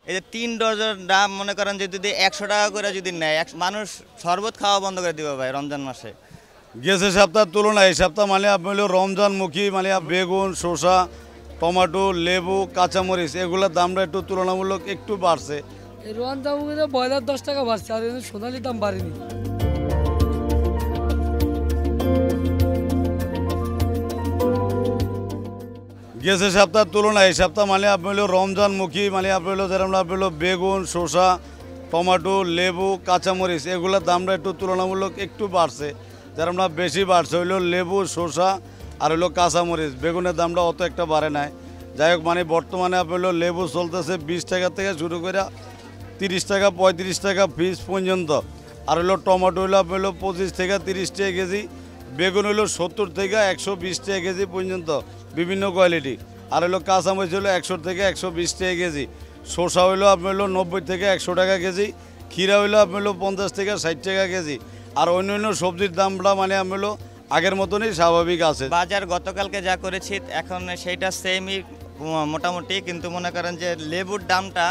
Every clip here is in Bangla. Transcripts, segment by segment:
এই যে ৩ ডজন দাম মনে করেন যে যদি ১০০ টাকা করে যদি নেয় মানুষ শরবত খাওয়া বন্ধ করে দিবে ভাই রমজান মাসে। গেছে সপ্তাহের তুলনায় এই সপ্তাহ মানে আপনি হলো রমজানমুখী মানে বেগুন, শসা, টমেটো, লেবু, কাঁচামরিচ এগুলোর দামটা একটু তুলনামূলক একটু বাড়ছে। এই রমজান ব্রয়লার 10 টাকা বাড়ছে, আর সোনালি দাম বাড়েনি। গেছে সপ্তাহের তুলনায় এই সপ্তাহ মানে আপনি হলো রমজানমুখী মানে আপনি হলো যেরকম আপনি হলো বেগুন, শসা, টমেটো, লেবু, কাঁচামরিচ এগুলোর দামটা একটু তুলনামূলক একটু বাড়ছে। যেরকম বেশি বাড়ছে হইলো লেবু, শসা আর হইলো কাঁচামরিচ। বেগুনের দামটা অত একটা বাড়ে নাই। যাই হোক মানে বর্তমানে আপনি হলো লেবু চলতেছে 20 টাকা থেকে শুরু করে 30 টাকা 35 টাকা পিস পর্যন্ত। আর হলো টমেটো হইলো আপনি হলো 25 থেকে 30 টাকা কেজি। বেগুন হইলো 70 থেকে 120 টাকা কেজি পর্যন্ত বিভিন্ন কোয়ালিটি। আর হলো কাঁচামরিচ হলো 100 থেকে 120 টাকা কেজি। শসা হইলো আপনি হলো 90 থেকে 100 টাকা কেজি। ক্ষীরা হইলো আপনি হলো 50 থেকে 60 টাকা কেজি। আর অন্যান্য সবজির দামটা মানে আমি হলো আগের মতনই স্বাভাবিক আছে। বাজার গতকালকে যা করেছি এখন সেইটা সেমই মোটামুটি, কিন্তু মনে করেন যে লেবুর দামটা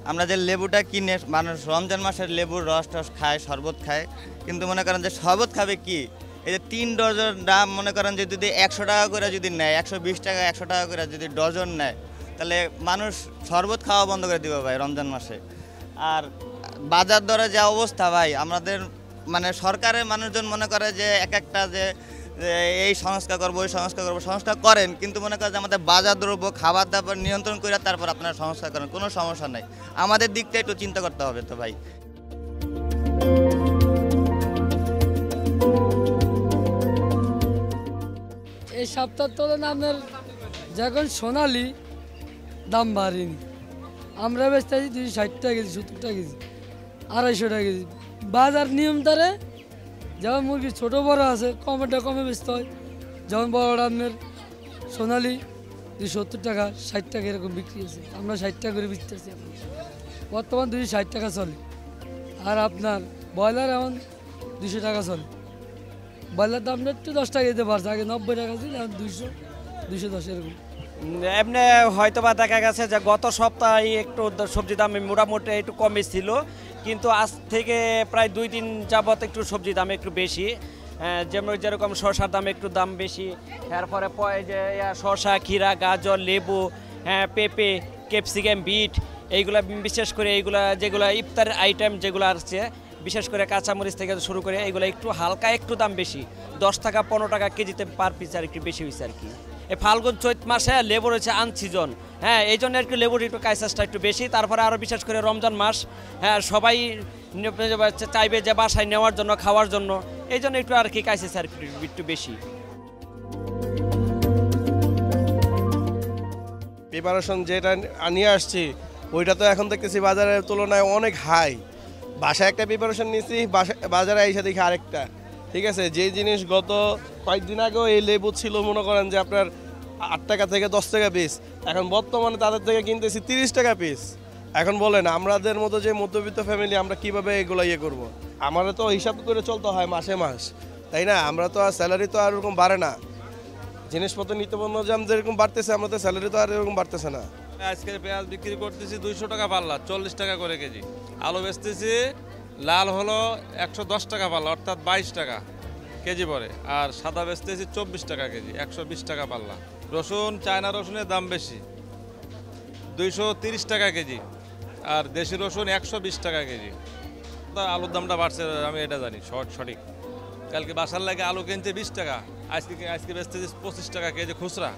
আমরা যে লেবুটা কিনে মানুষ রমজান মাসের লেবুর রস টস খায়, শরবত খায়, কিন্তু মনে করেন যে শরবত খাবে কি এই যে ৩ ডজন দাম মনে করেন যে যদি ১০০ টাকা করে যদি নেয় ১২০ টাকা ১০০ টাকা করে যদি ডজন নেয় তাহলে মানুষ শরবত খাওয়া বন্ধ করে দিবে ভাই রমজান মাসে। আর বাজার দরে যা অবস্থা ভাই, আমাদের মানে সরকারের মানুষজন মনে করে যে এক একটা যে এই সংস্কার করবো ওই সংস্কার করবো, সংস্কার করেন কিন্তু মনে করেন যে আমাদের বাজার দ্রব্য খাবার দাবার নিয়ন্ত্রণ করে তারপর আপনারা সংস্কার করেন, কোনো সমস্যা নাই। আমাদের দিকটা একটু চিন্তা করতে হবে তো ভাই। এই সপ্তাহ তুলনায় আপনার যখন সোনালি দাম বাড়েনি, আমরা বেচতে আছি 260 টাকা কেজি, 70 টাকা কেজি, 250 টাকা কেজি। বাজার নিয়ম তারে যেমন মুরগি ছোটো বড় আছে কমেটা কমে বেচতে হয়, যেমন বড়টা আপনার সোনালি 270 টাকা 60 টাকা এরকম বিক্রি আছে, আমরা 60 টাকা করে বেচতেছি এখন বর্তমান 260 টাকা চলে। আর আপনার ব্রয়লার এখন 200 টাকা চলে। ব্রয়লার দামটা একটু 10 টাকা দিতে পারছে, আগে 90 টাকা ছিল, এখন 200 210 এরকম। এমনি হয়তো বা দেখা গেছে যে গত সপ্তাহে একটু সবজি দাম মোটামুটি একটু কমই ছিল, কিন্তু আজ থেকে প্রায় 2-3 যাবত একটু সবজি দাম একটু বেশি। যেরকম শসার দাম একটু দাম বেশি, এরপরে যে শসা, ক্ষীরা, গাজর, লেবু, পেঁপে, ক্যাপসিকাম, বিট এইগুলা বিশেষ করে এইগুলা যেগুলো ইফতারের আইটেম যেগুলো আসছে, বিশেষ করে কাঁচামরিচ থেকে শুরু করে এইগুলো একটু হালকা একটু দাম বেশি, 10 টাকা 15 টাকা কেজিতে পার পিস আর একটু বেশি হয়েছে আর কি। এই ফাল্গুন চৈত মাসে লেবুর হচ্ছে আনসিজন, এই জন্য আর কি লেবুর একটু কাইসাসটা একটু বেশি। তারপরে আরও বিশেষ করে রমজান মাস, সবাই চাইবে যে বাসায় নেওয়ার জন্য খাওয়ার জন্য, এই জন্য একটু আর কি কাইসাস আর একটু বেশি। প্রিপারেশন যেটা নিয়ে আসছি ওইটা তো এখন দেখতেছি বাজারের তুলনায় অনেক হাই। বাসায় একটা প্রিপারেশন নিয়েছি, বাজারে এসে দেখি আরেকটা। ঠিক আছে, যে জিনিস গত কয়েকদিন আগেও এই লেবু ছিল মনে করেন যে আপনার 8 টাকা থেকে 10 টাকা পিস, এখন বর্তমানে তাদের থেকে কিনতেছি 30 টাকা পিস। এখন বলেন আমাদের মতো যে মধ্যবিত্ত ফ্যামিলি আমরা কিভাবে এগুলো করবো? আমাদের তো হিসাব করে চলতে হয় মাসে মাস, তাই না? আমরা তো আর স্যালারি তো আর এরকম বাড়ে না, জিনিসপত্র নিত্যপণ্য দাম যেরকম বাড়তেছে আমাদের স্যালারি তো আর এরকম বাড়তেছে না। আজকে পেঁয়াজ বিক্রি করতেছি 200 টাকা পাল্লা, 40 টাকা করে কেজি। আলু বেচতেছি লাল হলো 110 টাকা পাল্লা, অর্থাৎ 22 টাকা কেজি পড়ে। আর সাদা বেচতেছি 24 টাকা কেজি, 120 টাকা পাল্লা। রসুন, চায়না রসুনের দাম বেশি, 230 টাকা কেজি। আর দেশি রসুন 120 টাকা কেজি। আলুর দামটা বাড়ছে আমি এটা জানি সঠিক। কালকে বাসার লাগে আলু কিনছে 20 টাকা, আজকে বেচতেছি 25 টাকা কেজি খুচরা।